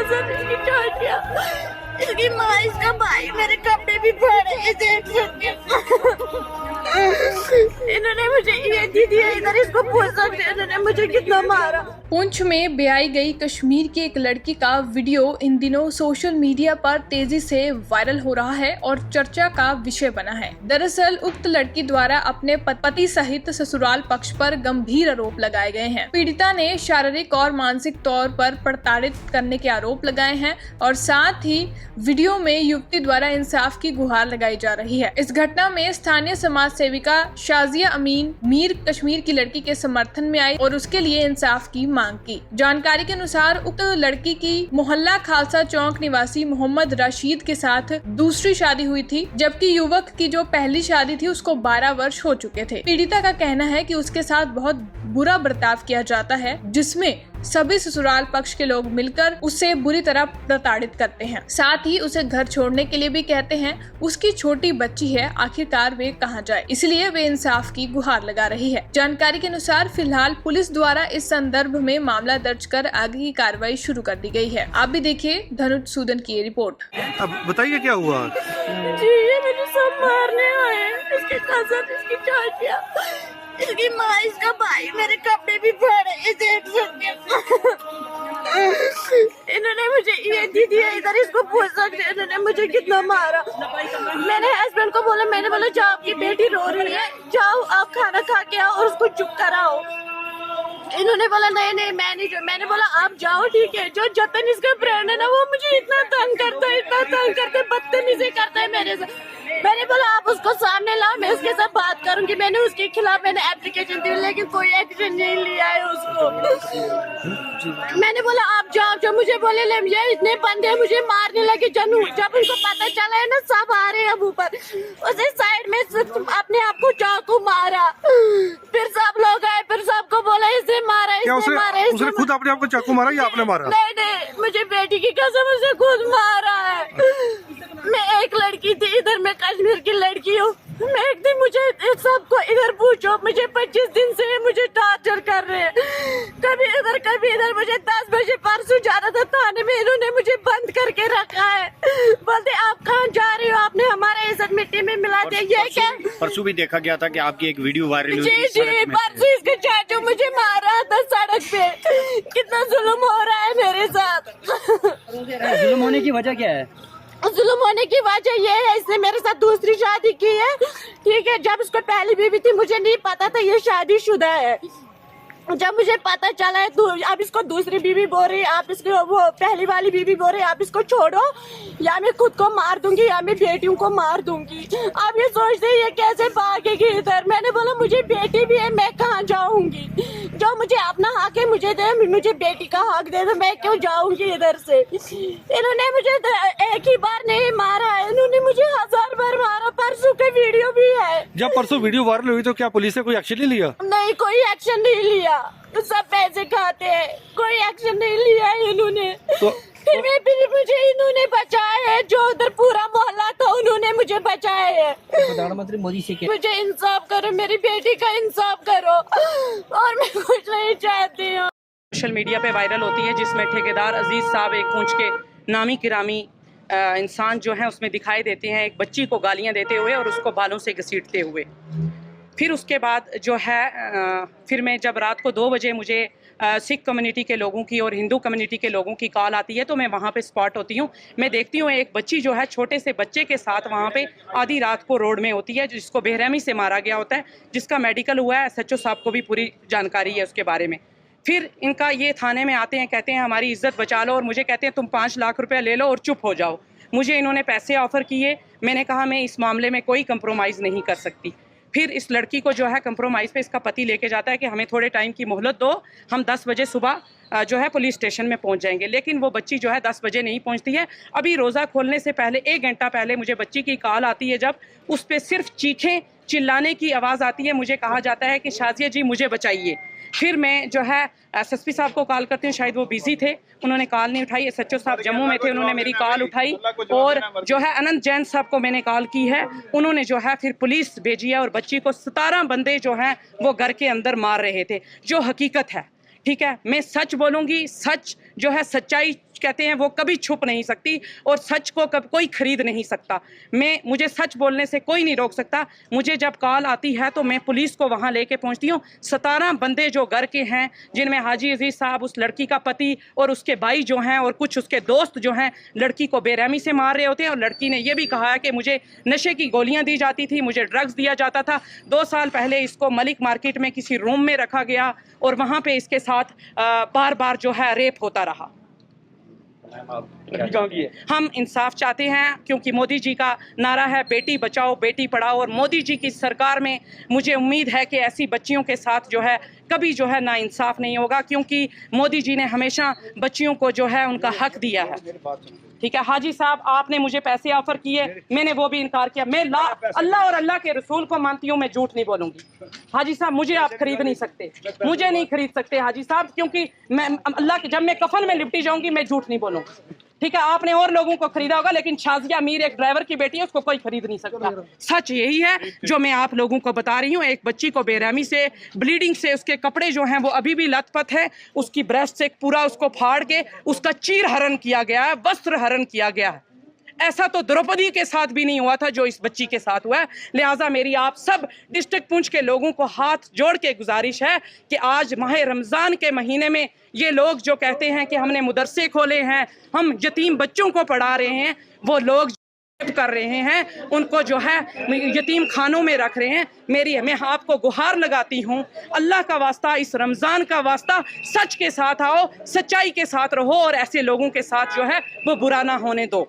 Cousin, इसकी चाचियाँ, इसकी माँ, इसका भाई, मेरे कपड़े भी फाड़े, ये देख सकते हो। इन्होंने मुझे ये दी दिया, इधर इसको पूछ सकते हैं इन्होंने मुझे कितना मारा। पुंछ में ब्याई गई कश्मीर की एक लड़की का वीडियो इन दिनों सोशल मीडिया पर तेजी से वायरल हो रहा है और चर्चा का विषय बना है। दरअसल उक्त लड़की द्वारा अपने पति सहित ससुराल पक्ष पर गंभीर आरोप लगाए गए हैं। पीड़िता ने शारीरिक और मानसिक तौर पर प्रताड़ित करने के आरोप लगाए हैं और साथ ही वीडियो में युवती द्वारा इंसाफ की गुहार लगाई जा रही है। इस घटना में स्थानीय समाज सेविका शाजिया अमीन मीर कश्मीर की लड़की के समर्थन में आई और उसके लिए इंसाफ की मांग की। जानकारी के अनुसार उक्त लड़की की मोहल्ला खालसा चौक निवासी मोहम्मद रशीद के साथ दूसरी शादी हुई थी, जबकि युवक की जो पहली शादी थी उसको 12 वर्ष हो चुके थे। पीड़िता का कहना है कि उसके साथ बहुत बुरा बर्ताव किया जाता है, जिसमें सभी ससुराल पक्ष के लोग मिलकर उसे बुरी तरह प्रताड़ित करते हैं। साथ ही उसे घर छोड़ने के लिए भी कहते हैं। उसकी छोटी बच्ची है, आखिरकार वे कहां जाए, इसलिए वे इंसाफ की गुहार लगा रही है। जानकारी के अनुसार फिलहाल पुलिस द्वारा इस संदर्भ में मामला दर्ज कर आगे की कार्रवाई शुरू कर दी गई है। आप भी देखिए धनुष सूदन की रिपोर्ट। अब बताइए क्या हुआ? जी, ये मुझे सब मारने आए, इसके कजन, इसकी चाचियाँ, इसकी माँ, इसका भाई, मेरे कपड़े भी फाड़े, ये देख सकते हो। इन्होंने मुझे ये दी दिया, इधर इसको पूछ सकते हैं इन्होंने मुझे कितना मारा। मैंने हस्बैंड को बोला, मैंने बोला जाओ, आपकी बेटी रो रही है, जाओ आप खाना खा के आओ और उसको चुप कराओ। इन्होंने बोला नहीं नहीं मैं नहीं, मैंने बोला आप जाओ, ठीक है। जो जतन इसका फ्रेंड है ना, वो मुझे इतना तंग करता है, बदतमीजी करता है मेरे से। मैंने बोला आप उसको सामने लाओ, मैं उसके साथ बात करूंगी। मैंने उसके खिलाफ एप्लीकेशन दी, लेकिन कोई एक्शन नहीं लिया है उसको। मैंने बोला आप जाओ, जो मुझे बोले ले ये इतने बंदे मुझे मारने लगे। जब उनको पता चला है ना सब आ रहे हैं अब ऊपर, उसे साइड में अपने आप को चाकू मारा। फिर सब लोग आए, फिर सबको बोला इसे मारा, इसने मारा। उसने खुद अपने आप को चाकू मारा या आपने मारा? नहीं, मुझे बेटी की कसम उसे खुद मारा है। मैं एक लड़की थी इधर, मैं कश्मीर की लड़की हूँ। मैं एक दिन मुझे सबको इधर पूछो, मुझे 25 दिन से मुझे टॉर्चर कर रहे हैं, कभी इधर। मुझे 10 बजे परसों जाना था थाने में, इन्होंने मुझे बंद करके रखा है। बोलते आप कहाँ जा रही हो, आपने हमारा इज्जत मिट्टी में मिला दिया। ये क्या? परसों भी देखा गया था कि आपकी एक वीडियो वायरल हुई। जी, परसों इसके चाचू मुझे मारा था सड़क पे। कितना जुल्म हो रहा है मेरे साथ। जुल्म होने की वजह क्या है? जुल्म होने की वजह ये है, इसने मेरे साथ दूसरी शादी की है, ठीक है। जब उसको पहली बीवी थी, मुझे नहीं पता था ये शादीशुदा है। जब मुझे पता चला है तो अब इसको दूसरी बीवी बोल रही है, आप इसको, वो पहली वाली बीवी बोल रही है आप इसको छोड़ो, या मैं खुद को मार दूंगी या मैं बेटियों को मार दूंगी। अब ये सोचते हैं ये कैसे भागेगी इधर। मैंने बोला मुझे बेटी भी है, मैं कहाँ जाऊंगी? जो मुझे अपना हक है मुझे दे, मुझे बेटी का हक दे दो, मैं क्यों जाऊंगी इधर से? इन्होंने मुझे एक ही बार नहीं मारा है, इन्होंने मुझे 1000 बार मारा। परसों का वीडियो भी है। जब परसों वीडियो वायरल हुई तो क्या पुलिस ने कोई एक्शन नहीं लिया? नहीं, कोई एक्शन नहीं लिया। तो सब पैसे खाते हैं, कोई एक्शन नहीं लिया इन्होंने। फिर मुझे इन्होंने बचाया है, जो उधर पूरा मोहल्ला था उन्होंने मुझे बचाया है। प्रधानमंत्री मोदी से क्या? मुझे इंसाफ करो, मेरी बेटी का इंसाफ करो, और मैं कुछ नहीं चाहती हूँ। सोशल मीडिया पे वायरल होती है, जिसमें ठेकेदार अजीज साहब एक पुंछ के नामी गिरामी इंसान जो है उसमें दिखाई देते हैं एक बच्ची को गालियां देते हुए और उसको बालों से घसीटते हुए। फिर उसके बाद जो है फिर मैं जब रात को 2 बजे मुझे सिख कम्युनिटी के लोगों की और हिंदू कम्युनिटी के लोगों की कॉल आती है, तो मैं वहाँ पे स्पॉट होती हूँ। मैं देखती हूँ एक बच्ची जो है छोटे से बच्चे के साथ वहाँ पे आधी रात को रोड में होती है, जिसको बेरहमी से मारा गया होता है, जिसका मेडिकल हुआ है। SHO साहब को भी पूरी जानकारी है उसके बारे में। फिर इनका ये थाने में आते हैं, कहते हैं हमारी इज्जत बचा लो, और मुझे कहते हैं तुम 5 लाख रुपया ले लो और चुप हो जाओ। मुझे इन्होंने पैसे ऑफ़र किए, मैंने कहा मैं इस मामले में कोई कंप्रोमाइज़ नहीं कर सकती। फिर इस लड़की को जो है कंप्रोमाइज़ पे इसका पति लेके जाता है कि हमें थोड़े टाइम की मोहलत दो, हम 10 बजे सुबह जो है पुलिस स्टेशन में पहुंच जाएंगे। लेकिन वो बच्ची जो है 10 बजे नहीं पहुंचती है। अभी रोज़ा खोलने से पहले 1 घंटा पहले मुझे बच्ची की कॉल आती है, जब उस पर सिर्फ चीखें चिल्लाने की आवाज़ आती है। मुझे कहा जाता है कि शाजिया जी मुझे बचाइए। फिर मैं जो है SSP साहब को कॉल करती हूँ, शायद वो बिजी थे, उन्होंने कॉल नहीं उठाई। SHO साहब जम्मू में थे, उन्होंने मेरी कॉल उठाई। और जो है अनंत जैन साहब को मैंने कॉल की है, उन्होंने जो है फिर पुलिस भेजी है और बच्ची को 17 बंदे जो हैं वो घर के अंदर मार रहे थे, जो हकीकत है। ठीक है, मैं सच बोलूँगी, सच जो है सच्चाई कहते हैं वो कभी छुप नहीं सकती और सच को कभी कोई खरीद नहीं सकता। मुझे सच बोलने से कोई नहीं रोक सकता। मुझे जब कॉल आती है तो मैं पुलिस को वहाँ लेके पहुँचती हूँ। 17 बंदे जो घर के हैं, जिनमें हाजी अजीज साहब, उस लड़की का पति और उसके भाई जो हैं और कुछ उसके दोस्त जो हैं, लड़की को बेरहमी से मार रहे होते हैं। और लड़की ने यह भी कहा है कि मुझे नशे की गोलियां दी जाती थी, मुझे ड्रग्स दिया जाता था। 2 साल पहले इसको मलिक मार्केट में किसी रूम में रखा गया और वहाँ पे इसके साथ बार बार जो है रेप होता रहा। हम इंसाफ चाहते हैं क्योंकि मोदी जी का नारा है बेटी बचाओ बेटी पढ़ाओ, और मोदी जी की सरकार में मुझे उम्मीद है कि ऐसी बच्चियों के साथ जो है कभी जो है ना इंसाफ नहीं होगा, क्योंकि मोदी जी ने हमेशा बच्चियों को जो है उनका हक दिया है। ठीक है हाजी साहब, आपने मुझे पैसे ऑफर किए, मैंने वो भी इनकार किया। मैं अल्लाह और अल्लाह के रसूल को मानती हूँ, मैं झूठ नहीं बोलूंगी। हाजी साहब मुझे आप खरीद नहीं सकते, मुझे नहीं खरीद सकते हाजी साहब, क्योंकि मैं अल्लाह के, जब मैं कफन में लिपटी जाऊंगी मैं झूठ नहीं बोलूंगी। ठीक है, आपने और लोगों को खरीदा होगा, लेकिन शाजिया मीर एक ड्राइवर की बेटी है, उसको कोई खरीद नहीं सकता। सच यही है जो मैं आप लोगों को बता रही हूँ। एक बच्ची को बेरहमी से, ब्लीडिंग से, उसके कपड़े जो हैं वो अभी भी लथपथ है, उसकी ब्रेस्ट से पूरा उसको फाड़ के उसका चीर हरण किया गया है, वस्त्र हरण किया गया है। ऐसा तो द्रौपदी के साथ भी नहीं हुआ था जो इस बच्ची के साथ हुआ है। लिहाजा मेरी आप सब डिस्ट्रिक्ट पुंछ के लोगों को हाथ जोड़ के गुजारिश है कि आज माह रमज़ान के महीने में ये लोग जो कहते हैं कि हमने मदरसे खोले हैं, हम यतीम बच्चों को पढ़ा रहे हैं, वो लोग कर रहे हैं उनको जो है यतीम खानों में रख रहे हैं। मैं आपको गुहार लगाती हूँ, अल्लाह का वास्ता, इस रमज़ान का वास्ता, सच के साथ आओ, सच्चाई के साथ रहो और ऐसे लोगों के साथ जो है वो बुरा ना होने दो।